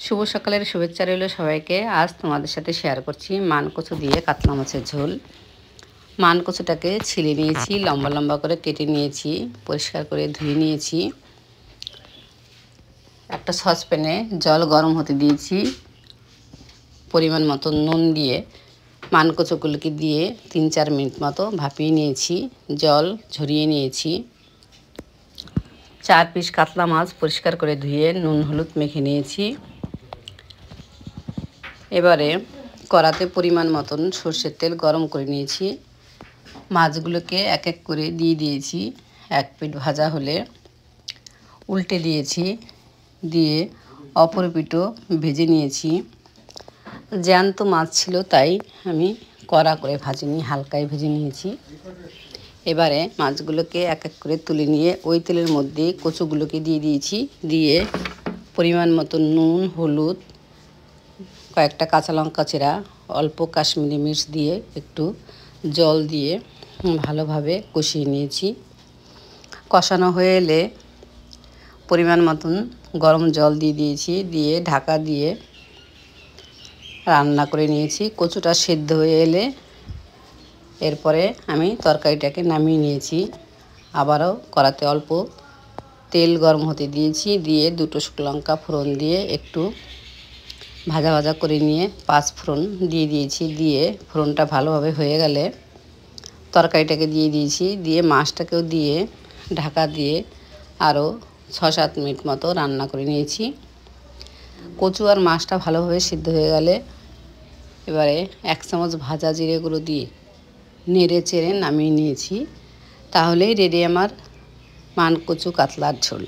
শুভ সকালের শুভেচ্ছা রইল সবাইকে। আজ তোমাদের সাথে শেয়ার করছি মান কচু দিয়ে কাতলা মাছের ঝোল। মান কচুটাকে ছিলে নিয়েছি, লম্বা লম্বা করে কেটে নিয়েছি, পরিষ্কার করে ধুয়ে নিয়েছি। একটা সসপ্যানে জল গরম হতে দিয়েছি, পরিমাণ মতো নুন দিয়ে মান কচুগুলোকে দিয়ে 3-4 মিনিট মতো ভাপিয়ে নিয়েছি, জল ঝরিয়ে নিয়েছি। 4 পিস কাতলা মাছ পরিষ্কার করে ধুয়ে নুন হলুদ মেখে নিয়েছি। এবারে কড়াতে পরিমাণ মতন সরষের তেল গরম করে নিয়েছি, মাছগুলোকে এক এক করে দিয়ে দিয়েছি। এক পিঠ ভাজা হলে উল্টে দিয়েছি, দিয়ে অপর পিঠও ভেজে নিয়েছি। জ্যান্ত মাছ ছিল তাই আমি কড়া করে ভাজিনি, হালকায় ভেজে নিয়েছি। এবারে মাছগুলোকে এক এক করে তুলে নিয়ে ওই তেলের মধ্যে কচুগুলোকে দিয়ে দিয়েছি, দিয়ে পরিমাণ মতো নুন হলুদ, কয়েকটা কাঁচা লঙ্কা চেরা, অল্প কাশ্মীরি মির্চ দিয়ে একটু জল দিয়ে ভালোভাবে কষিয়ে নিয়েছি। কষানো হয়ে এলে পরিমাণ মতন গরম জল দিয়ে দিয়েছি, দিয়ে ঢাকা দিয়ে রান্না করে নিয়েছি। কচুটা সেদ্ধ হয়ে এলে এরপরে আমি তরকারিটাকে নামিয়ে নিয়েছি। আবারও কড়াতে অল্প তেল গরম হতে দিয়েছি, দিয়ে 2টো শুকনো লঙ্কা ফোড়ন দিয়ে একটু ভাজা ভাজা করে নিয়ে 5 ফোড়ন দিয়ে দিয়েছি। দিয়ে ফোড়নটা ভালোভাবে হয়ে গেলে তরকারিটাকে দিয়ে দিয়েছি, দিয়ে মাছটাকেও দিয়ে ঢাকা দিয়ে আরও 6-7 মিনিট মতো রান্না করে নিয়েছি। কচু আর মাছটা ভালোভাবে সিদ্ধ হয়ে গেলে এবারে 1 চামচ ভাজা জিরে গুঁড়ো দিয়ে নেড়ে চেড়ে নামিয়ে নিয়েছি। তাহলেই রেডি আমার মান কচু কাতলার ঝোল।